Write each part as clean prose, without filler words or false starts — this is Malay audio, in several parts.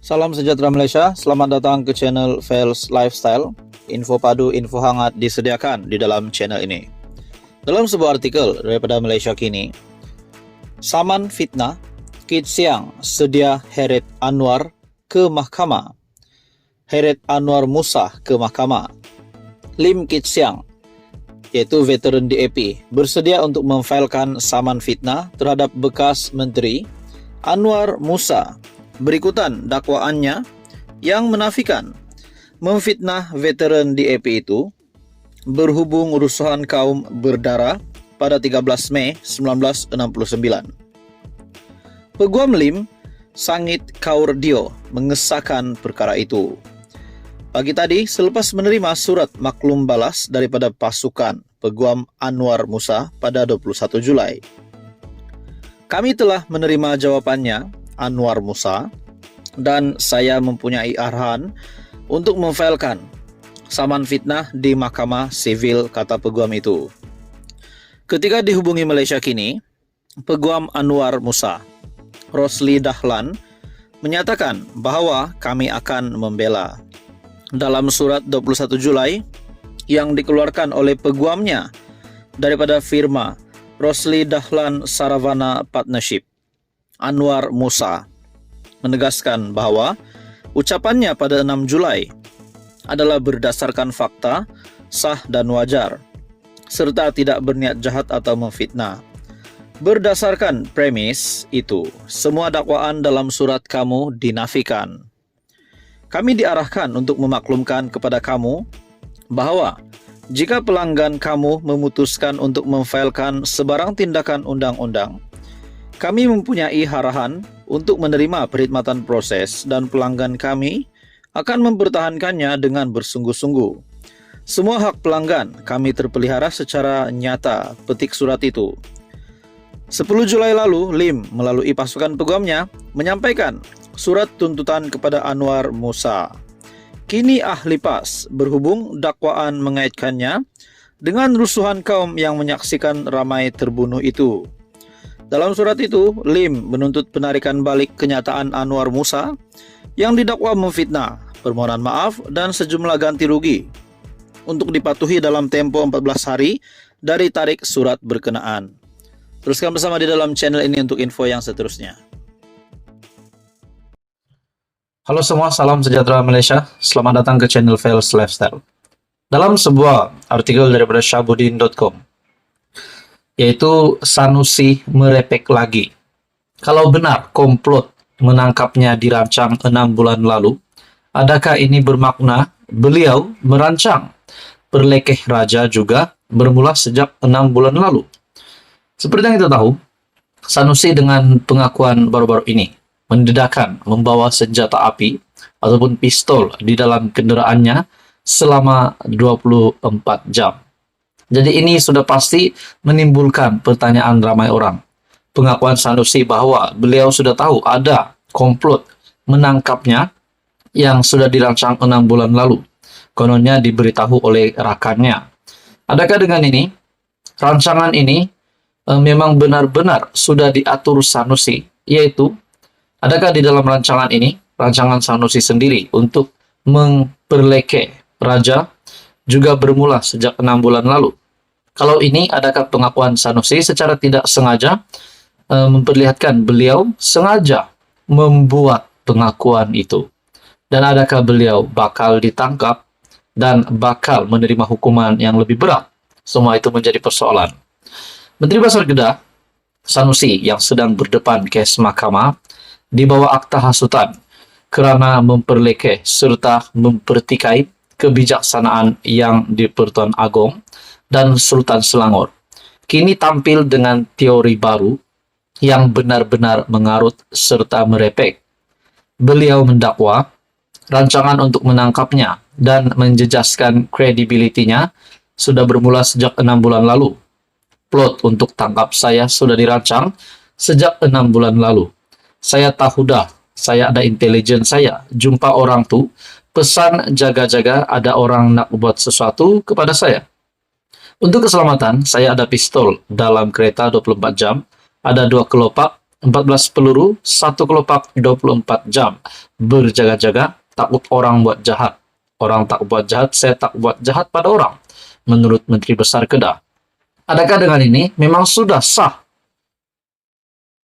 Salam sejahtera Malaysia, selamat datang ke channel Fails Lifestyle. Info padu, info hangat disediakan di dalam channel ini. Dalam sebuah artikel daripada Malaysia Kini, Saman fitnah, Kit Siang sedia heret Anwar ke mahkamah. Heret Anwar Musa ke mahkamah. Lim Kit Siang, yaitu veteran DAP, bersedia untuk memfailkan saman fitnah terhadap bekas Menteri Anwar Musa berikutan dakwaannya yang menafikan memfitnah veteran DAP itu berhubung rusuhan kaum berdarah pada 13 Mei 1969. Peguam Lim Sangit Kaurdio mengesahkan perkara itu pagi tadi selepas menerima surat maklum balas daripada pasukan Peguam Anwar Musa pada 21 Julai. Kami telah menerima jawapannya, Anwar Musa, dan saya mempunyai arahan untuk memfailkan saman fitnah di Mahkamah Sivil, kata peguam itu. Ketika dihubungi Malaysia Kini, Peguam Anwar Musa, Rosli Dahlan, menyatakan bahawa kami akan membela. Dalam surat 21 Julai yang dikeluarkan oleh peguamnya daripada firma Rosli Dahlan Saravana Partnership, Anwar Musa menegaskan bahawa ucapannya pada 6 Julai adalah berdasarkan fakta, sah dan wajar, serta tidak berniat jahat atau memfitnah. Berdasarkan premis itu, semua dakwaan dalam surat kamu dinafikan. Kami diarahkan untuk memaklumkan kepada kamu bahawa jika pelanggan kamu memutuskan untuk memfailkan sebarang tindakan undang-undang, kami mempunyai arahan untuk menerima perkhidmatan proses dan pelanggan kami akan mempertahankannya dengan bersungguh-sungguh. Semua hak pelanggan kami terpelihara secara nyata, petik surat itu. 10 Julai lalu, Lim melalui pasukan peguamnya menyampaikan surat tuntutan kepada Anwar Musa. Kini ahli PAS berhubung dakwaan mengaitkannya dengan rusuhan kaum yang menyaksikan ramai terbunuh itu. Dalam surat itu, Lim menuntut penarikan balik kenyataan Anwar Musa yang didakwa memfitnah, permohonan maaf dan sejumlah ganti rugi untuk dipatuhi dalam tempo 14 hari dari tarik surat berkenaan. Teruskan bersama di dalam channel ini untuk info yang seterusnya. Halo semua, salam sejahtera Malaysia. Selamat datang ke channel Fails Lifestyle. Dalam sebuah artikel daripada Syahbudin.com, yaitu Sanusi merepek lagi. Kalau benar komplot menangkapnya dirancang 6 bulan lalu, adakah ini bermakna beliau merancang perlekeh raja juga bermula sejak 6 bulan lalu? Seperti yang kita tahu, Sanusi dengan pengakuan baru-baru ini mendedakan membawa senjata api ataupun pistol di dalam kendaraannya selama 24 jam. Jadi ini sudah pasti menimbulkan pertanyaan ramai orang. Pengakuan Sanusi bahwa beliau sudah tahu ada komplot menangkapnya yang sudah dirancang 6 bulan lalu. Kononnya diberitahu oleh rakannya. Adakah dengan ini, rancangan ini memang benar-benar sudah diatur Sanusi, yaitu adakah di dalam rancangan ini, rancangan Sanusi sendiri untuk memperlekeh raja juga bermula sejak 6 bulan lalu? Kalau ini, adakah pengakuan Sanusi secara tidak sengaja memperlihatkan beliau sengaja membuat pengakuan itu? Dan adakah beliau bakal ditangkap dan bakal menerima hukuman yang lebih berat? Semua itu menjadi persoalan. Menteri Besar Kedah, Sanusi, yang sedang berdepan kes mahkamah di bawah akta hasutan kerana memperlekeh serta mempertikai kebijaksanaan yang di-Pertuan Agong dan Sultan Selangor, kini tampil dengan teori baru yang benar-benar mengarut serta merepek. Beliau mendakwa rancangan untuk menangkapnya dan menjejaskan kredibilitinya sudah bermula sejak 6 bulan lalu. Plot untuk tangkap saya sudah dirancang sejak 6 bulan lalu. Saya tahu dah, saya ada intelijen saya. Jumpa orang tu, pesan jaga-jaga ada orang nak buat sesuatu kepada saya. Untuk keselamatan, saya ada pistol dalam kereta 24 jam, ada 2 kelopak 14 peluru, satu kelopak 24 jam. Berjaga-jaga, takut orang buat jahat. Orang tak buat jahat, saya tak buat jahat pada orang. Menurut Menteri Besar Kedah. Adakah dengan ini memang sudah sah,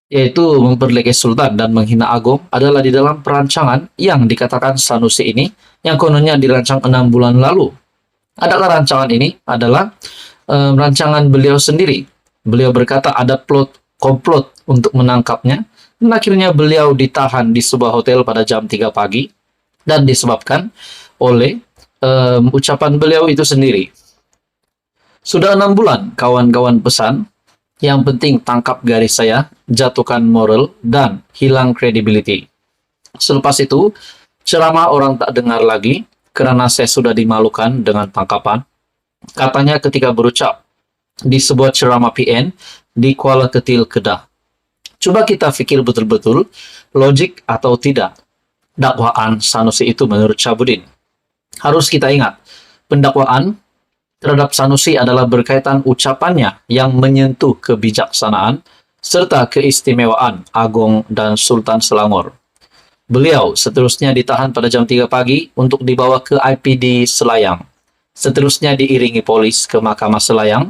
yaitu memperlekeh Sultan dan menghina Agung adalah di dalam perancangan yang dikatakan Sanusi ini, yang kononnya dirancang 6 bulan lalu. Adakah rancangan ini adalah rancangan beliau sendiri? Beliau berkata ada komplot untuk menangkapnya, dan akhirnya beliau ditahan di sebuah hotel pada jam 3 pagi, dan disebabkan oleh ucapan beliau itu sendiri. Sudah 6 bulan, kawan-kawan pesan, yang penting tangkap garis saya, jatuhkan moral, dan hilang credibility. Selepas itu, ceramah orang tak dengar lagi, karena saya sudah dimalukan dengan tangkapan. Katanya ketika berucap di sebuah ceramah PN di Kuala Ketil, Kedah. Coba kita pikir betul-betul, logik atau tidak dakwaan Sanusi itu menurut Syahbudin. Harus kita ingat, pendakwaan terhadap Sanusi adalah berkaitan ucapannya yang menyentuh kebijaksanaan serta keistimewaan Agung dan Sultan Selangor. Beliau seterusnya ditahan pada jam 3 pagi untuk dibawa ke IPD Selayang. Seterusnya diiringi polis ke Mahkamah Selayang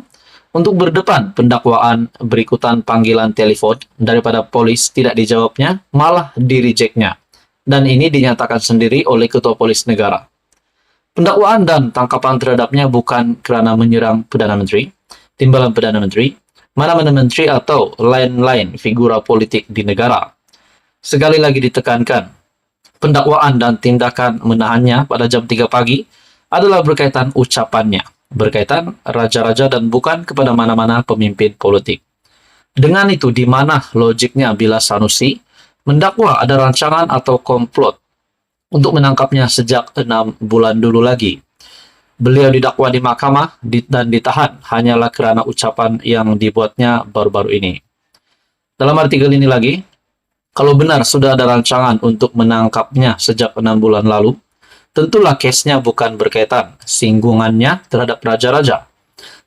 untuk berdepan pendakwaan berikutan panggilan telepon daripada polis tidak dijawabnya, malah di-rejectnya. Dan ini dinyatakan sendiri oleh Ketua Polis Negara. Pendakwaan dan tangkapan terhadapnya bukan kerana menyerang Perdana Menteri, timbalan Perdana Menteri, mana-mana menteri atau lain-lain figura politik di negara. Sekali lagi ditekankan, pendakwaan dan tindakan menahannya pada jam 3 pagi adalah berkaitan ucapannya, berkaitan raja-raja dan bukan kepada mana-mana pemimpin politik. Dengan itu, di mana logiknya bila Sanusi mendakwa ada rancangan atau komplot untuk menangkapnya sejak 6 bulan dulu lagi. Beliau didakwa di mahkamah dan ditahan hanyalah kerana ucapan yang dibuatnya baru-baru ini. Dalam artikel ini lagi, kalau benar sudah ada rancangan untuk menangkapnya sejak 6 bulan lalu, tentulah kesnya bukan berkaitan singgungannya terhadap raja-raja,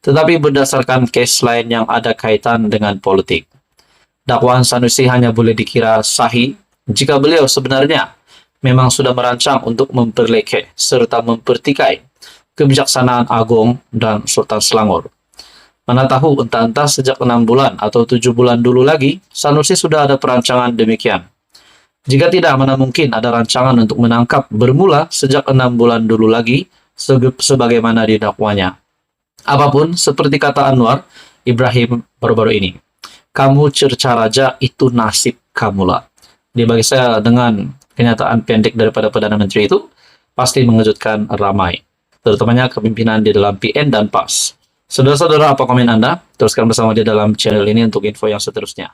tetapi berdasarkan kes lain yang ada kaitan dengan politik. Dakwaan Sanusi hanya boleh dikira sahih jika beliau sebenarnya memang sudah merancang untuk memperlekeh serta mempertikai kebijaksanaan Agung dan Sultan Selangor. Mana tahu entah-entah sejak 6 bulan atau 7 bulan dulu lagi, Sanusi sudah ada perancangan demikian. Jika tidak, mana mungkin ada rancangan untuk menangkap bermula sejak 6 bulan dulu lagi, sebagaimana didakwanya. Apapun, seperti kata Anwar Ibrahim baru-baru ini, kamu cerca raja, itu nasib kamulah. Dia bagi saya dengan kenyataan pendek daripada Perdana Menteri itu pasti mengejutkan ramai, terutamanya kepimpinan di dalam PN dan PAS. Saudara-saudara, apa komen Anda? Teruskan bersama di dalam channel ini untuk info yang seterusnya.